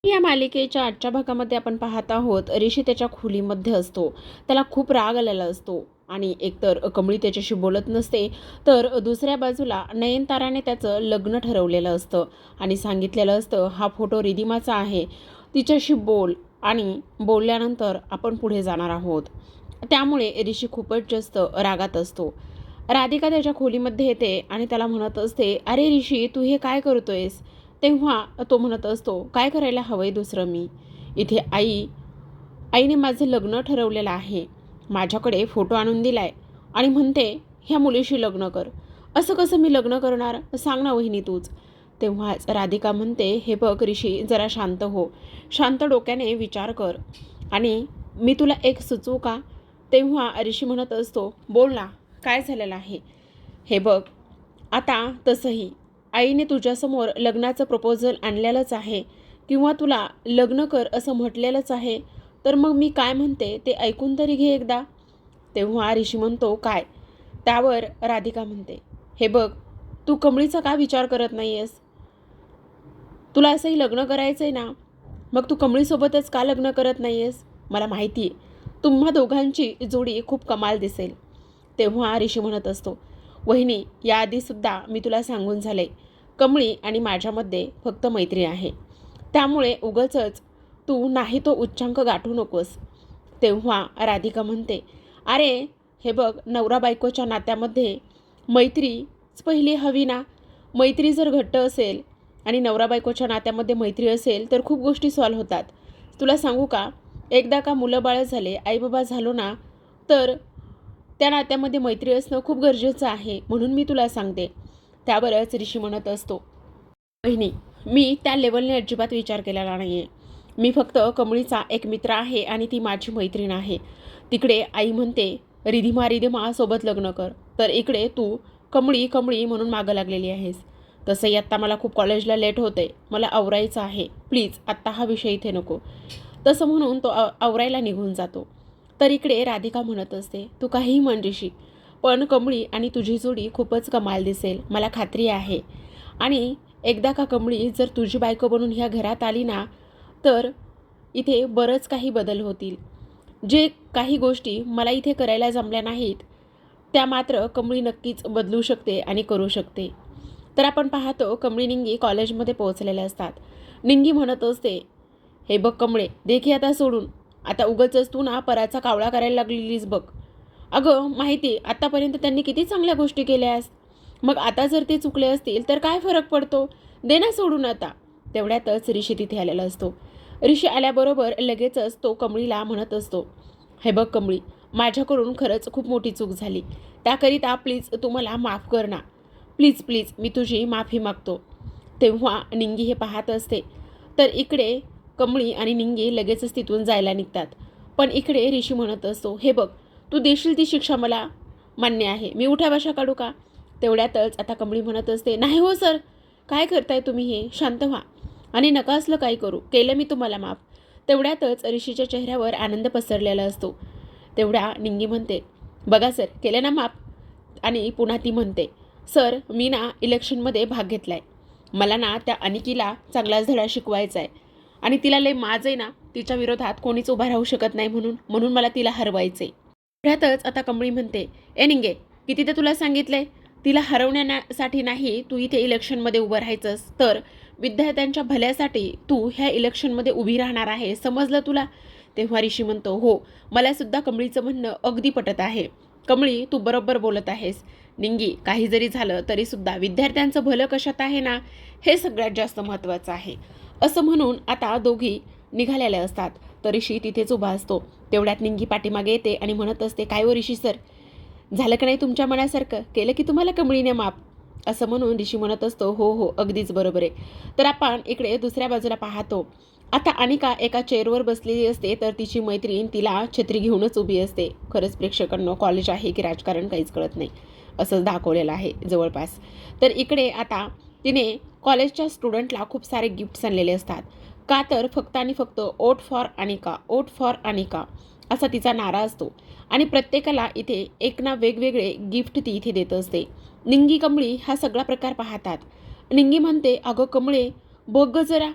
या मालिकेच्या आजच्या भागामध्ये आपण पाहत आहोत, ऋषी त्याच्या खोलीमध्ये असतो. त्याला खूप राग आलेला असतो आणि एकतर कमळी त्याच्याशी बोलत नसते, तर दुसऱ्या बाजूला नयनताराने त्याचं लग्न ठरवलेलं असतं आणि सांगितलेलं असतं, हा फोटो रिधिमाचा आहे, तिच्याशी बोल आणि बोलल्यानंतर आपण पुढे जाणार आहोत. त्यामुळे ऋषी खूपच जास्त रागात असतो. राधिका त्याच्या खोलीमध्ये येते आणि त्याला म्हणत असते, अरे ऋषी, तू हे काय करतोयस? तेव्हा तो म्हणत असतो, काय करायला हवंय दुसरं मी? इथे आईने माझं लग्न ठरवलेलं आहे. माझ्याकडे फोटो आणून दिलाय आणि म्हणते ह्या मुलीशी लग्न कर. असं कसं मी लग्न करणार? सांग ना वहिनी तूच. तेव्हाच राधिका म्हणते, हे बघ ऋषी, जरा शांत हो. शांत डोक्याने विचार कर आणि मी तुला एक सुचवू का? तेव्हा ऋषी म्हणत असतो, बोल ना, काय झालेलं आहे? हे बघ, आता तसंही आईने तुझ्यासमोर लग्नाचं प्रपोजल आणलेलंच आहे किंवा तुला लग्न कर असं म्हटलेलंच आहे, तर मग मी काय म्हणते ते ऐकून तरी घे एकदा. तेव्हा ऋषी म्हणतो, काय? त्यावर राधिका म्हणते, हे बघ, तू कमळीचा का विचार करत नाही आहेस? तुला असंही लग्न करायचं आहे ना, मग तू कमळीसोबतच का लग्न करत नाही आहेस? मला माहिती आहे तुम्हा दोघांची जोडी खूप कमाल दिसेल. तेव्हा ऋषी म्हणत असतो, वहिनी, याआधीसुद्धा मी तुला सांगून झाले, कमळी आणि माझ्यामध्ये फक्त मैत्री आहे. त्यामुळे उगाचच तू नाही तो उच्चांक गाठू नकोस. तेव्हा राधिका म्हणते, अरे हे बघ, नवरा बायकोच्या नात्यामध्ये मैत्रीच पहिली हवी ना. मैत्री जर घट्ट असेल आणि नवरा बायकोच्या नात्यामध्ये मैत्री असेल तर खूप गोष्टी सॉल्व्ह होतात. तुला सांगू का, एकदा का मुलं बाळं झाले, आईबाबा झालो ना, तर त्या नात्यामध्ये मैत्री असणं खूप गरजेचं आहे, म्हणून मी तुला सांगते. त्यावरच ऋषी म्हणत असतो, बहिणी, मी त्या लेवलने अजिबात विचार केलेला नाही आहे. मी फक्त कमळीचा एक मित्र आहे आणि ती माझी मैत्रीण आहे. तिकडे आई म्हणते रिधिमा सोबत लग्न कर, तर इकडे तू कमळी कमळी म्हणून मागं लागलेली आहेस. तसंही आत्ता मला खूप कॉलेजला लेट होते, मला आवरायचं आहे, प्लीज आत्ता हा विषय इथे नको. तसं म्हणून तो आवरायला निघून जातो. तर इकडे राधिका म्हणत असते, तू काहीही म्हण ऋषी, पण कमळी आणि तुझी जोडी खूपच कमाल दिसेल, मला खात्री आहे. आणि एकदा का कमळी जर तुझी बायको बनून ह्या घरात आली ना, तर इथे बरंच काही बदल होतील. जे काही गोष्टी मला इथे करायला जमल्या नाहीत, त्या मात्र कमळी नक्कीच बदलू शकते आणि करू शकते. तर आपण पाहतो, कमळी निंगी कॉलेजमध्ये पोहोचलेल्या असतात. निंगी म्हणत असते, हे बघ कमळे, दे की आता सोडून. आता उगाचच तू ना पराचा कावळा करायला लागलेलीस बघ. अगं माहिती, आत्तापर्यंत त्यांनी किती चांगल्या गोष्टी केल्यास. मग आता जर ते चुकले असतील तर काय फरक पडतो? दे ना सोडून आता. तेवढ्यातच ऋषी तिथे आलेला असतो. ऋषी आल्याबरोबर लगेचच तो कमळीला म्हणत असतो, हे बघ कमळी, माझ्याकडून खरंच खूप मोठी चूक झाली. त्याकरिता प्लीज तू मला माफ कर ना. प्लीज प्लीज, मी तुझी माफी मागतो. तेव्हा निंगी हे पाहत असते. तर इकडे कमळी आणि निंगी लगेचच तिथून जायला निघतात. पण इकडे ऋषी म्हणत असतो, हे बघ, तू देशील ती शिक्षा मला मान्य आहे, मी उठाबशा काढू का? तेवढ्यातच आता कमळी म्हणत असते, नाही हो सर, काय करताय तुम्ही? हे शांत व्हा आणि नका असलं काही करू, केलं मी तुम्हाला माफ. तेवढ्यातच ऋषीच्या चेहऱ्यावर आनंद पसरलेला असतो. तेवढ्या निंगी म्हणते, बघा सर, केलं ना माफ. आणि पुन्हा ती म्हणते, सर, मी ना इलेक्शनमध्ये भाग घेतलाय. मला ना त्या अनिकीला चांगलाच धडा शिकवायचा आहे आणि तिला लय माज आहे ना, तिच्या विरोधात कोणीच उभा राहू शकत नाही, म्हणून म्हणून मला तिला हरवायचे. त्यातच आता कमळी म्हणते, ए निंगे, किती तर तुला सांगितलंय, तिला हरवण्यासाठी नाही तू इथे इलेक्शनमध्ये उभं राहायचंस, तर विद्यार्थ्यांच्या भल्यासाठी तू ह्या इलेक्शनमध्ये उभी राहणार आहे, समजलं तुला? तेव्हा ऋषी म्हणतो, हो, मला सुद्धा कमळीचं म्हणणं अगदी पटत आहे. कमळी, तू बरोबर बोलत आहेस. निंगी, काही जरी झालं तरी सुद्धा विद्यार्थ्यांचं भलं कशात आहे ना, हे सगळ्यात जास्त महत्त्वाचं आहे. असं म्हणून आता दोघी निघालेल्या असतात. तर ऋषी तिथेच उभा असतो. तेवढ्यात निंगी पाठीमागे येते आणि म्हणत असते, काय हो ऋषी सर, झालं का नाही तुमच्या मनासारखं? केलं की तुम्हाला कमळीने माफ? असं म्हणून ऋषी म्हणत असतो, हो हो, अगदीच बरोबर आहे. तर आपण इकडे दुसऱ्या बाजूला पाहतो. आता अनिका एका चेअरवर बसलेली असते, तर तिची मैत्रीण तिला छत्री घेऊनच उभी असते. खरंच प्रेक्षकांनो, कॉलेज आहे की राजकारण काहीच कळत नाही, असंच दाखवलेलं आहे जवळपास. तर इकडे आता तिने कॉलेजच्या स्टुडंटला खूप सारे गिफ्ट्स आणलेले असतात. का तर फक्त आणि फक्त vote for Anika, vote for Anika असा तिचा नारा असतो आणि प्रत्येकाला इथे एक ना वेगवेगळे गिफ्ट ती इथे देत असते. निंगी कमळी हा सगळा प्रकार पाहतात. निंगी म्हणते, अगं कमळे, बघ जरा,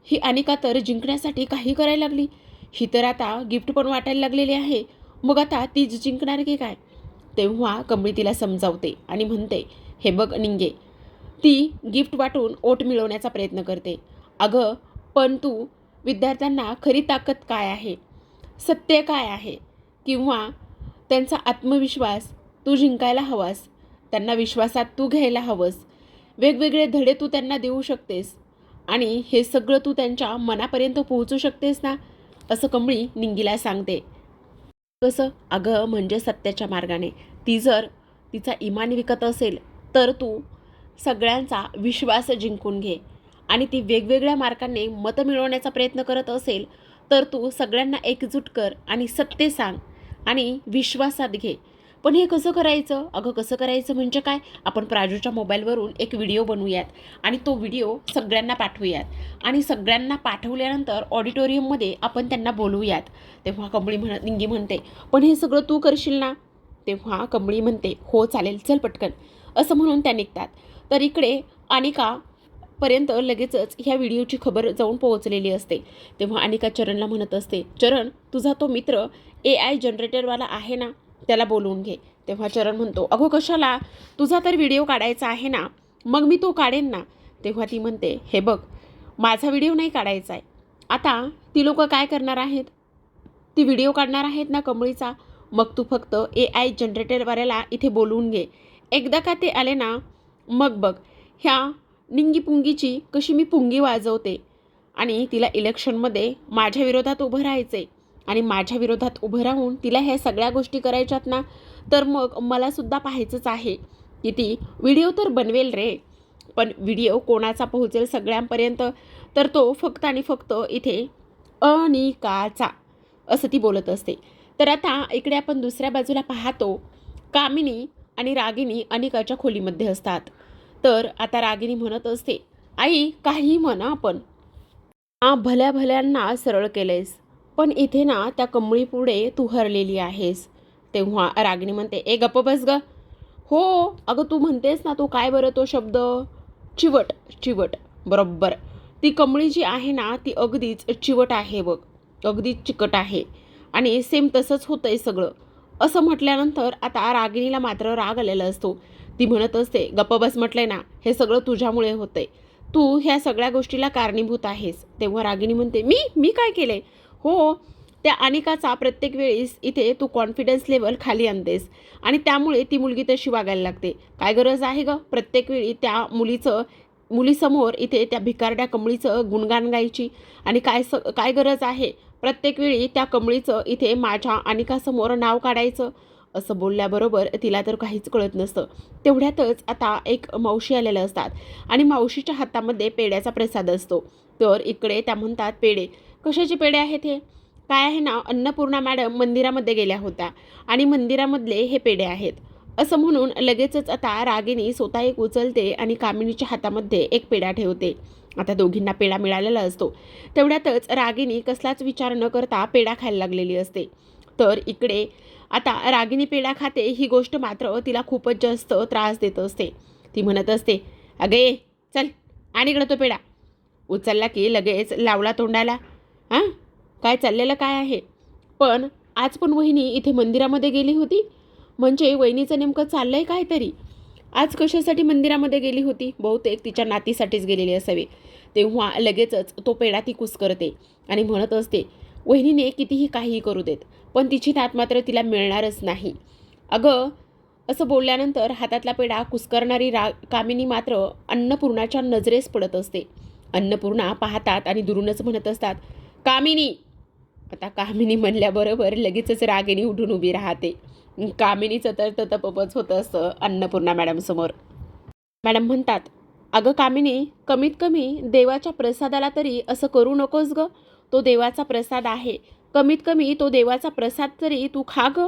ही अनिका तर जिंकण्यासाठी काही करायला लागली. ही तर आता गिफ्ट पण वाटायला लागलेली आहे. मग आता तीच जिंकणार की काय? तेव्हा कमळी तिला समजावते आणि म्हणते, हे बघ निंगे, ती गिफ्ट वाटून ओट मिळवण्याचा प्रयत्न करते. अगं पण तू विद्यार्थ्यांना खरी ताकद काय आहे, सत्य काय आहे, किंवा त्यांचा आत्मविश्वास तू जिंकायला हवास. त्यांना विश्वासात तू घ्यायला हवंस. वेगवेगळे धडे तू त्यांना देऊ शकतेस आणि हे सगळं तू त्यांच्या मनापर्यंत पोहोचू शकतेस ना, असं कमळी निंगीला सांगते. कसं? अगं म्हणजे सत्याच्या मार्गाने. ती जर तिचा इमान विकत असेल तर तू सगळ्यांचा विश्वास जिंकून घे. आणि ती वेगवेगळ्या मार्गाने मतं मिळवण्याचा प्रयत्न करत असेल तर तू सगळ्यांना एकजूट कर आणि सत्य सांग आणि विश्वासात घे. पण हे कसं करायचं? अगं कसं करायचं म्हणजे काय? आपण प्राजूच्या मोबाईलवरून एक व्हिडिओ बनवूयात आणि तो व्हिडिओ सगळ्यांना पाठवूयात आणि सगळ्यांना पाठवल्यानंतर ऑडिटोरियममध्ये आपण त्यांना बोलवूयात. तेव्हा निंगी म्हणते, पण हे सगळं तू करशील ना? तेव्हा कमळी म्हणते, हो चालेल, चल पटकन, असं म्हणून त्या निघतात. तर इकडे अनिकापर्यंत लगेचच ह्या व्हिडिओची खबर जाऊन पोहोचलेली असते. तेव्हा अनिका चरणला म्हणत असते, चरण, तुझा तो मित्र AI जनरेटरवाला आहे ना, त्याला बोलवून घे. तेव्हा चरण म्हणतो, अगो कशाला? तुझा तर व्हिडिओ काढायचा आहे ना, मग मी तो काढेन ना. तेव्हा ती म्हणते, हे बघ, माझा व्हिडिओ नाही काढायचा आहे. आता ती लोक काय करणार आहेत? ती व्हिडिओ काढणार आहेत ना कमळीचा. मग तू फक्त AI जनरेटरवाल्याला इथे बोलवून घे. एकदा का ते आले ना, मग बघ ह्या निंगी पुंगीची कशी मी पुंगी वाजवते. आणि तिला इलेक्शनमध्ये माझ्या विरोधात उभं राहायचे आणि माझ्या विरोधात उभं राहून तिला ह्या सगळ्या गोष्टी करायच्यात ना, तर मग मलासुद्धा पाहायचंच आहे की ती व्हिडिओ तर बनवेल रे, पण व्हिडिओ कोणाचा पोहोचेल सगळ्यांपर्यंत, तर तो फक्त आणि फक्त इथे अनिकाचा, असं ती बोलत असते. तर आता इकडे आपण दुसऱ्या बाजूला पाहतो, कामिनी आणि रागिनी अनिकाच्या खोलीमध्ये असतात. तर आता रागिनी म्हणत असते, आई काही म्हणा आपण भल्या भल्यांना सरळ केलेस, पण इथे ना त्या कमळीपुढे तू हरलेली आहेस. तेव्हा रागिनी म्हणते, ए गप्प बस ग. हो अगं तू म्हणतेस ना, तू काय बरं तो शब्द, चिवट. चिवट, बरोबर. ती कमळी जी आहे ना, ती अगदीच चिवट आहे बघ, अगदीच चिकट आहे आणि सेम तसंच होतंय सगळं. असं म्हटल्यानंतर आता रागिणीला मात्र राग आलेला असतो. ती म्हणत असते, गप्प बस म्हटलंय ना, हे सगळं तुझ्यामुळे होतंय, तू ह्या सगळ्या गोष्टीला कारणीभूत आहेस. तेव्हा रागिणी म्हणते, मी मी काय केले? हो, त्या अनिकाचा प्रत्येक वेळेस इथे तू कॉन्फिडन्स लेवल खाली आणतेस आणि त्यामुळे ती मुलगी तशी वागायला लागते. काय गरज आहे गं प्रत्येक वेळी त्या मुलीसमोर इथे त्या भिकारड्या कमळीचं गुणगान गायची? आणि काय गरज आहे प्रत्येक वेळी त्या कमळीचं इथे माझ्या अनिकासमोर नाव काढायचं? असं बोलल्याबरोबर तिला तर काहीच कळत नसतं. तेवढ्यातच आता एक मावशी आलेल्या असतात आणि मावशीच्या हातामध्ये पेड्याचा प्रसाद असतो. तर इकडे त्या म्हणतात, पेढे? कशाचे पेढे आहेत हे? काय आहे ना, अन्नपूर्णा मॅडम मंदिरामध्ये गेल्या होत्या आणि मंदिरामधले हे पेढे आहेत, असं म्हणून लगेचच आता रागिनी स्वतः एक उचलते आणि कामिनीच्या हातामध्ये एक पेढा ठेवते. आता दोघींना पेढा मिळालेला असतो. तेवढ्यातच रागिनी कसलाच विचार न करता पेढा खायला लागलेली असते. तर इकडे आता रागिनी पेढा खाते ही गोष्ट मात्र तिला खूपच जास्त त्रास देत असते. ती म्हणत असते, अगे चल आणि इकडं तो पेढा. उचलला की लगेच लावला तोंडाला. हां, काय चाललेलं काय आहे? पण आज पण वहिनी इथे मंदिरामध्ये गेली होती, म्हणजे वहिनीचं नेमकं चाललंय काय तरी. आज कशासाठी मंदिरामध्ये गेली होती? बहुतेक तिच्या नातीसाठीच गेलेली असावी. तेव्हा लगेचच तो पेढा ती कुस्करते आणि म्हणत असते, वहिनीने कितीही काहीही करू देत, पण तिची नात मात्र तिला मिळणारच नाही. अगं, असं बोलल्यानंतर हातातला पेढा कुस्करणारी कामिनी मात्र अन्नपूर्णाच्या नजरेस पडत असते. अन्नपूर्णा पाहतात आणि दुरूनच म्हणत असतात, कामिनी. आता कामिनी म्हणल्याबरोबर लगेचच रागिणी उठून उभी राहते. कामिनीचं तर ततपच होत असतं अन्नपूर्णा मॅडमसमोर. मॅडम म्हणतात, अगं कामिनी, कमीत कमी देवाच्या प्रसादाला तरी असं करू नकोस गं. तो देवाचा प्रसाद आहे, कमीत कमी तो देवाचा प्रसाद तरी तू खा गं.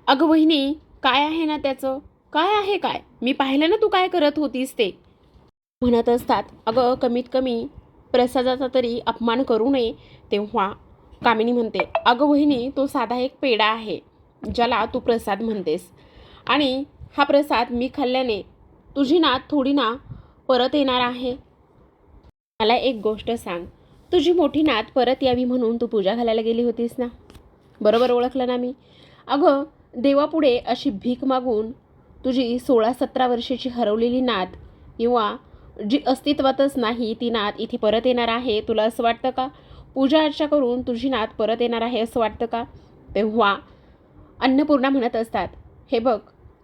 अगं वहिनी, काय आहे ना त्याचं? काय आहे काय? मी पाहिलं ना तू काय करत होतीस ते. म्हणत असतात, अगं कमीत कमी प्रसादाचा तरी अपमान करू नये. तेव्हा कामिनी म्हणते, अगं वहिनी, तो साधा एक पेढा आहे ज्याला तू प्रसाद म्हणतेस, आणि हा प्रसाद मी खाल्ल्याने तुझी नात थोडी ना परत येणार आहे. मला एक गोष्ट सांग, तुझी मोठी नात परत यावी म्हणून तू पूजा घालायला गेली होतीस ना? बरोबर ओळखलं ना मी? अगं, देवापुढे अशी भीक मागून तुझी 16-17 वर्षाची हरवलेली नात किंवा जी अस्तित्वातच नाही ती नात इथे परत येणार आहे, तुला असं वाटतं का? पूजा अर्चा करून तुझी नात परत येणार आहे असं वाटतं का? तेव्हा अन्नपूर्णा म्हणत असतात, हे बघ,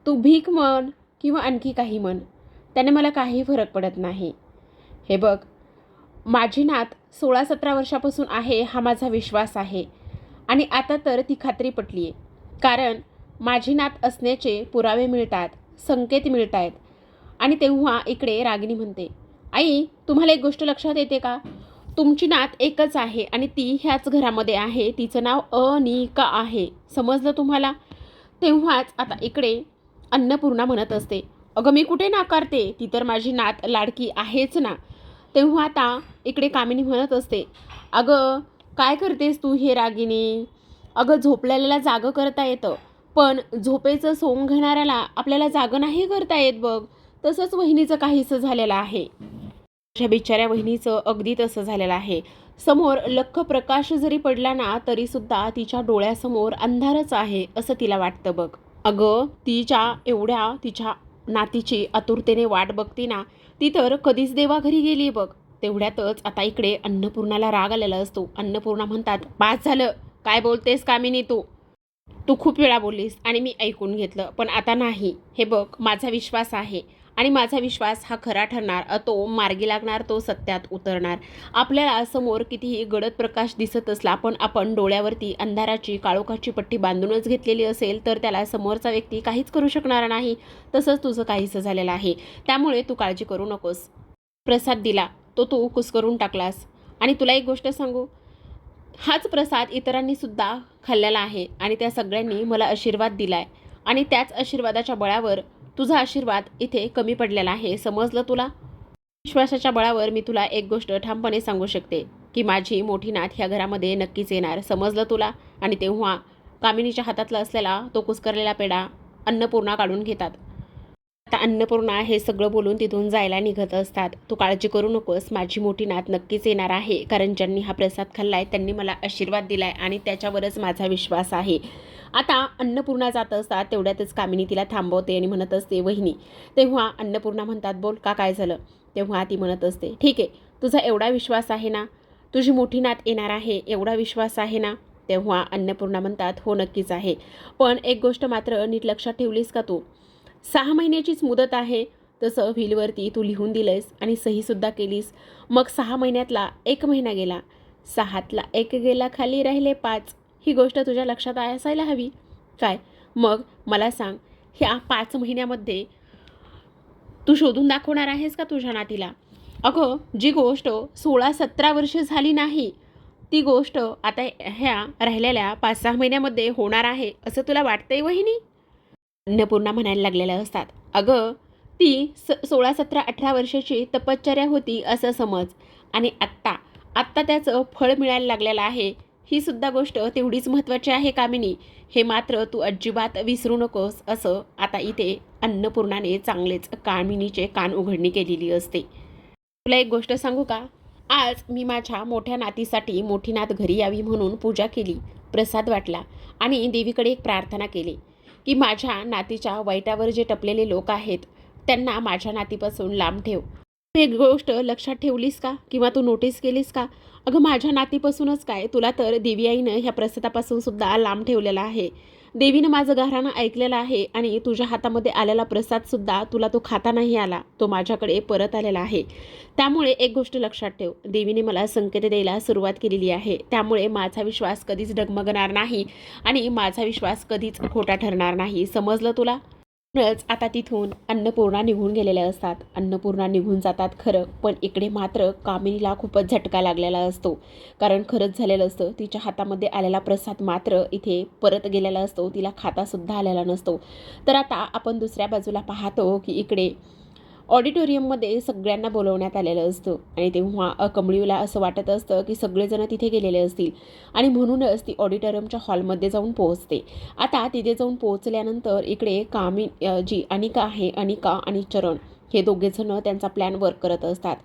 तू भीक म्हण किंवा आणखी काही म्हण, त्याने मला काही फरक पडत नाही. हे बघ, माझी नात 16-17 वर्षापासून आहे हा माझा विश्वास आहे आणि आता तर ती खात्री पटली आहे. कारण माझी नात असण्याचे पुरावे मिळतात, संकेत मिळत आहेत. आणि तेव्हा इकडे रागिनी म्हणते, आई, तुम्हाला एक गोष्ट लक्षात येते का? तुमची नात एकच आहे आणि ती ह्याच घरामध्ये आहे. तिचं नाव अनिका आहे. समजलं तुम्हाला? तेव्हाच आता इकडे अन्नपूर्णा म्हणत असते, अगं मी कुठे नाकारते, ती तर माझी नात लाडकी आहेच ना. तेव्हा आता इकडे कामिनी म्हणत असते, अगं काय करतेस तू हे रागिनी? अगं झोपलेल्याला जागं करता येतं, पण झोपेचं सोंग घेणाऱ्याला आपल्याला जागं नाही करता येत बघ. तसंच वहिनीचं काहीसं झालेलं आहे. माझ्या बिचाऱ्या वहिनीचं अगदी तसं झालेलं आहे. समोर लख्ख प्रकाश जरी पडला ना तरीसुद्धा तिच्या डोळ्यासमोर अंधारच आहे असं तिला वाटतं बघ. अगं तिच्या नातीची आतुरतेने वाट बघती ना, ती तर कधीच देवाघरी गेली बघ. तेवढ्यातच आता इकडे अन्नपूर्णाला राग आलेला असतो. अन्नपूर्णा म्हणतात, पास झालं, काय बोलतेस कामिनी तू? तू खूप वेळा बोललीस आणि मी ऐकून घेतलं, पण आता नाही. हे बघ, माझा विश्वास आहे आणि माझा विश्वास हा खरा ठरणार, तो मार्गी लागणार, तो सत्यात उतरणार. आपल्याला समोर कितीही गडद प्रकाश दिसत असला, पण आपण डोळ्यावरती अंधाराची काळोखाची पट्टी बांधूनच घेतलेली असेल तर त्याला समोरचा व्यक्ती काहीच करू शकणार नाही. तसंच तुझं काहीसं झालेलं आहे. त्यामुळे तू काळजी करू नकोस. प्रसाद दिला तो तू कुस्करून टाकलास आणि तुला एक गोष्ट सांगू, हाच प्रसाद इतरांनी सुद्धा खाल्लेला आहे आणि त्या सगळ्यांनी मला आशीर्वाद दिलाय आणि त्याच आशीर्वादाच्या बळावर तुझा आशीर्वाद इथे कमी पडलेला आहे. समजलं तुला? विश्वासाच्या बळावर मी तुला एक गोष्ट ठामपणे सांगू शकते की माझी मोठी नात ह्या घरामध्ये नक्कीच येणार. समजलं तुला? आणि तेव्हा कामिनीच्या हातातला असलेला तो कुस्करलेला पेढा अन्नपूर्णा काढून घेतात. आता अन्नपूर्णा हे सगळं बोलून तिथून जायला निघत असतात. तू काळजी करू नकोस, माझी मोठी नात नक्कीच येणार आहे, कारण ज्यांनी हा प्रसाद खाल्लाय त्यांनी मला आशीर्वाद दिलाय आणि त्याच्यावरच माझा विश्वास आहे. आता अन्नपूर्णा जात असतात तेवढ्यातच कामिनी तिला थांबवते आणि म्हणत असते, वहिनी. तेव्हा अन्नपूर्णा म्हणतात, बोल का, काय झालं? तेव्हा ती म्हणत असते, ठीक आहे, तुझा एवढा विश्वास आहे ना, तुझी मोठी नात येणार आहे एवढा विश्वास आहे ना? तेव्हा अन्नपूर्णा म्हणतात, हो नक्कीच आहे, पण एक गोष्ट मात्र नीट लक्षात ठेवलीस का तू? 6 महिन्याचीच मुदत आहे, तसं व्हीलवरती तू लिहून दिलंयस आणि सहीसुद्धा केलीस. मग 6 महिन्यातला 1 महिना गेला, 6तला 1 गेला, खाली राहिले 5. ही गोष्ट तुझ्या लक्षात असायला हवी. काय मग मला सांग, ह्या 5 महिन्यामध्ये तू शोधून दाखवणार आहेस का तुझ्या नातीला? अगं, जी गोष्ट 16-17 वर्ष झाली नाही, ती गोष्ट आता ह्या राहिलेल्या 5-6 महिन्यामध्ये होणार आहे असं तुला वाटतंय वहिनी? अन्नपूर्णा म्हणायला लागलेल्या असतात, अगं ती 16-17-18 वर्षाची तपश्चर्या होती असं समज आणि आत्ता त्याचं फळ मिळायला लागलेलं आहे. ही सुद्धा गोष्ट तेवढीच महत्त्वाची आहे कामिनी, हे मात्र तू अजिबात विसरू नकोस. असं आता इथे अन्नपूर्णाने चांगलेच कामिनीचे कान उघडणी केलेली असते. तुला एक गोष्ट सांगू का? आज मी माझ्या मोठ्या नातीसाठी मोठी नात घरी यावी म्हणून पूजा केली, प्रसाद वाटला आणि देवीकडे एक प्रार्थना केली की माझ्या नातीच्या वाईटावर जे टपलेले लोक आहेत त्यांना माझ्या नातीपासून लांब ठेव. तू एक गोष्ट लक्षात ठेवलीस का किंवा तू नोटीस केलीस का? अगं, माझ्या नातीपासूनच काय, तुला तर देवी आईनं ह्या प्रसादापासून सुद्धा लांब ठेवलेला आहे. देवीनं माझं गाऱ्हाणं ऐकलेलं आहे आणि तुझ्या हातामध्ये आलेला प्रसादसुद्धा तुला तो खाता नाही आला, तो माझ्याकडे परत आलेला आहे. त्यामुळे एक गोष्ट लक्षात ठेव, देवीने मला संकेत द्यायला सुरुवात केलेली आहे. त्यामुळे माझा विश्वास कधीच डगमगणार नाही आणि माझा विश्वास कधीच खोटा ठरणार नाही. समजलं तुला? म्हणूनच आता तिथून अन्नपूर्णा निघून गेलेल्या असतात. अन्नपूर्णा निघून जातात खरं, पण इकडे मात्र कामिनीला खूपच झटका लागलेला असतो. कारण खरंच झालेलं असतं, तिच्या हातामध्ये आलेला प्रसाद मात्र इथे परत गेलेला असतो, तिला खातासुद्धा आलेला नसतो. तर आता आपण दुसऱ्या बाजूला पाहतो की इकडे ऑडिटोरियममध्ये सगळ्यांना बोलवण्यात आलेलं असतं आणि तेव्हा कमळीला असं वाटत असतं की सगळेजण तिथे गेलेले असतील आणि म्हणूनच ती ऑडिटोरियमच्या हॉलमध्ये जाऊन पोहोचते. आता तिथे जाऊन पोहोचल्यानंतर इकडे जी अनिका आहे, अनिका आणि चरण हे दोघेजणं त्यांचा प्लॅन वर्क करत असतात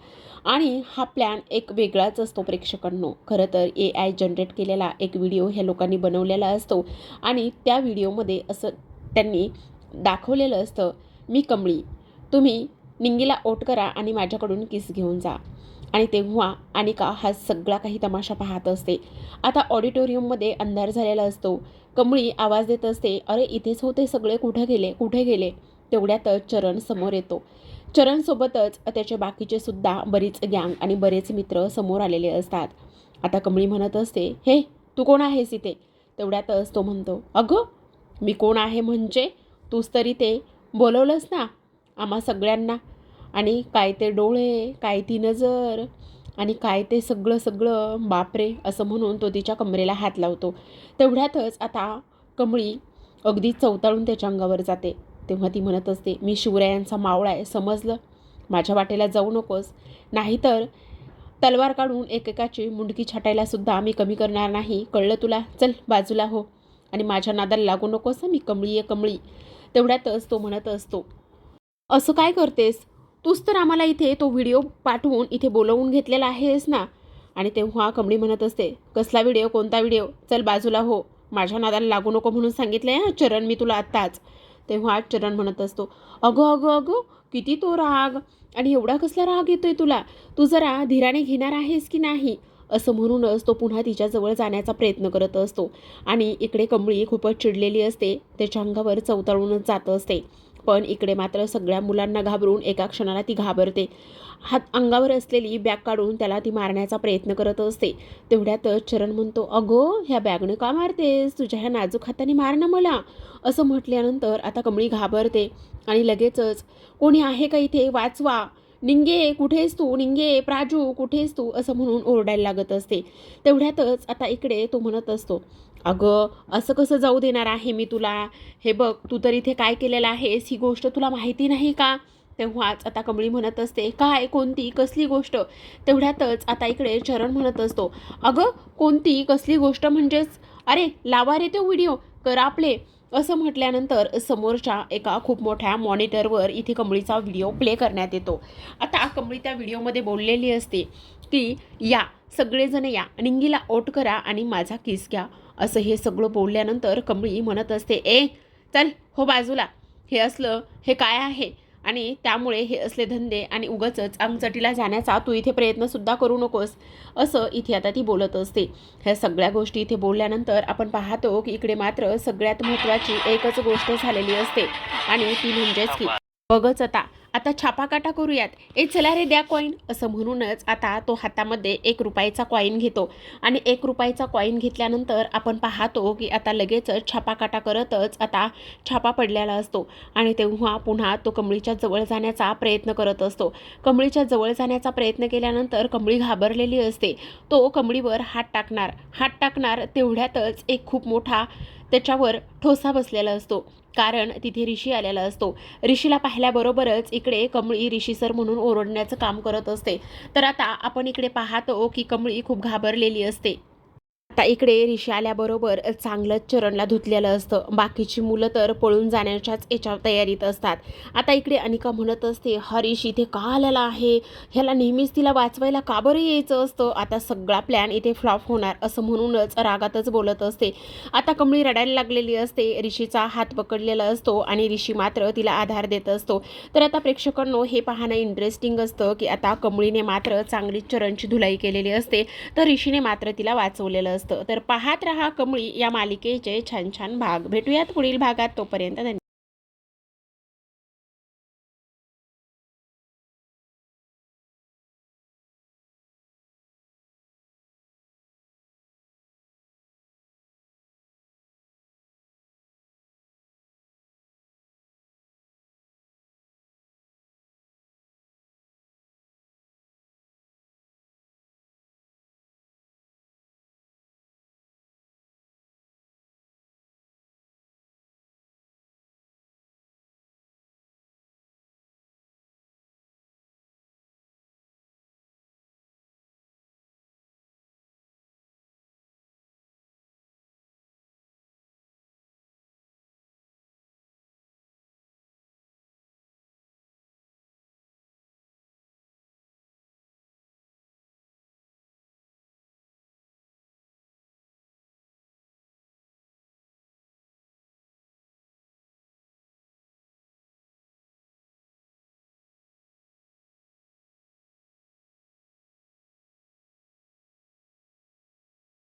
आणि हा प्लॅन एक वेगळाच असतो प्रेक्षकांनो. खरं तर AI जनरेट केलेला एक व्हिडिओ ह्या लोकांनी बनवलेला असतो आणि त्या व्हिडिओमध्ये असं त्यांनी दाखवलेलं असतं, मी कमळी, तुम्ही निंगीला ओट करा आणि माझ्याकडून किस घेऊन जा. आणि तेव्हा अनिका हा सगळा काही तमाशा पाहत असते. आता ऑडिटोरियममध्ये अंधार झालेला असतो. कमळी आवाज देत असते, अरे इथेच होते सगळे, कुठे गेले कुठे गेले. तेवढ्यातच चरण समोर येतो. चरणसोबतच त्याचे बाकीचे सुद्धा बरीच गँग आणि बरेच मित्र समोर आलेले असतात. आता कमळी म्हणत असते, हे तू कोण आहेस इथे. तेवढ्यातच तो म्हणतो, अगं मी कोण आहे म्हणजे तूच तरी ते बोलवलंस ना आम्हा सगळ्यांना. आणि काय ते डोळे, काय ती नजर आणि काय ते सगळं सगळं, बापरे, असं म्हणून तो तिच्या कमरेला हात लावतो. तेवढ्यातच आता कमळी अगदी चवताळून त्याच्या अंगावर जाते. तेव्हा ती म्हणत असते, मी शिवरायांचा मावळा आहे, समजलं. माझ्या वाटेला जाऊ नकोस, नाहीतर तलवार काढून एकेकाची मुंडकी छाटायला सुद्धा मी कमी करणार नाही, कळलं तुला. चल बाजूला हो आणि माझ्या नादाला लागू नकोस, मी कमळी आहे कमळी. तेवढ्यातच तो म्हणत असतो, असं काय करतेस, तूच तर आम्हाला इथे तो व्हिडिओ पाठवून इथे बोलवून घेतलेला आहेस ना. आणि तेव्हा कमळी म्हणत असते, कसला व्हिडिओ, कोणता व्हिडिओ, चल बाजूला हो, माझ्या नादाला लागू नको म्हणून सांगितलंय हां चरण मी तुला आत्ताच. तेव्हा चरण म्हणत असतो, अगं अगं अगं किती तो राग, आणि एवढा कसला राग येतोय तुला, तू जरा धीराने घेणार आहेस की नाही. असं म्हणूनच तो पुन्हा तिच्याजवळ जाण्याचा प्रयत्न करत असतो. आणि इकडे कमळी खूपच चिडलेली असते, त्याच्या अंगावर चवताळूनच जात असते. पण इकडे मात्र सगळ्या मुलांना घाबरून एका क्षणाला ती घाबरते. हात अंगावर असलेली बॅग काढून त्याला ती मारण्याचा प्रयत्न करत असते. तेवढ्यातच चरण म्हणतो, अगं ह्या बॅगनं का मारतेस, तुझ्या ह्या नाजूक हाताने मार ना मला. असं म्हटल्यानंतर आता कमळी घाबरते आणि लगेचच, कोणी आहे का इथे, वाचवा, निंगे कुठेस तू, निंगे, प्राजू कुठेस तू, असं म्हणून ओरडायला लागत असते. तेवढ्यातच आता इकडे तो म्हणत असतो, अगं असं कसं जाऊ देणार आहे मी तुला, हे बघ तू तर इथे काय केलेलं आहेस, ही गोष्ट तुला माहिती नाही का. तेव्हाच आता कमळी म्हणत असते, काय, कोणती, कसली गोष्ट. तेवढ्यातच आता इकडे चरण म्हणत असतो, अगं कोणती कसली गोष्ट म्हणजेच, अरे लावा रे तो व्हिडिओ, करा प्ले. असं म्हटल्यानंतर समोरच्या एका खूप मोठ्या मॉनिटरवर इथे कमळीचा व्हिडिओ प्ले करण्यात येतो. आता कमळी त्या व्हिडिओमध्ये बोललेली असते की या सगळेजण या, निंगीला ओट करा आणि माझा किस घ्या. असं हे सगळं बोलल्यानंतर कमळी म्हणत असते, ए चल हो बाजूला, हे असलं हे काय आहे, आणि त्यामुळे हे असले धंदे आणि उगाचच अंगचटीला जाण्याचा तू इथे प्रयत्नसुद्धा करू नकोस. असं इथे आता ती बोलत असते. ह्या सगळ्या गोष्टी इथे बोलल्यानंतर आपण पाहतो की इकडे मात्र सगळ्यात महत्त्वाची एकच गोष्ट झालेली असते आणि ती म्हणजेच की बघच आता आता छापाकाटा करूयात, ए चला रे द्या कॉईन. असं म्हणूनच आता तो हातामध्ये 1 रुपयाचा कॉईन घेतो आणि 1 रुपयाचा कॉईन घेतल्यानंतर आपण पाहतो की आता लगेचच छापाकाटा करतच आता छापा पडलेला असतो. आणि तेव्हा पुन्हा तो कमळीच्या जवळ जाण्याचा प्रयत्न करत असतो. कमळीच्या जवळ जाण्याचा प्रयत्न केल्यानंतर कमळी घाबरलेली असते. तो कमळीवर हात टाकणार तेवढ्यातच एक खूप मोठा त्याच्यावर ठोसा बसलेला असतो, कारण तिथे ऋषी आलेला असतो. ऋषीला पाहिल्याबरोबरच इकडे कमळी ऋषी सर म्हणून ओरडण्याचं काम करत असते. तर आता आपण इकडे पाहतो की कमळी खूप घाबरलेली असते. आता इकडे ऋषी आल्याबरोबर चांगलंच चरणला धुतलेलं असतं. बाकीची मुलं तर पळून जाण्याच्याच याच्या तयारीत असतात. आता इकडे अनिका म्हणत असते, हा ऋषी इथे का आलेला आहे, ह्याला नेहमीच तिला वाचवायला का बरं यायचं असतं, आता सगळा प्लॅन इथे फ्लॉप होणार, असं म्हणूनच रागातच बोलत असते. आता कमळी रडायला लागलेली असते. ऋषीचा हात पकडलेला असतो आणि ऋषी मात्र तिला आधार देत असतो. तर आता प्रेक्षकांनो हे पाहणं इंटरेस्टिंग असतं की आता कमळीने मात्र चांगलीच चरणची धुलाई केलेली असते, तर ऋषीने मात्र तिला वाचवलेलं असतं. तर पाहत रहा कमळी या मालिकेचे छान छान भाग. भेटूयात पुढील भागात, तोपर्यंत धन्यवाद.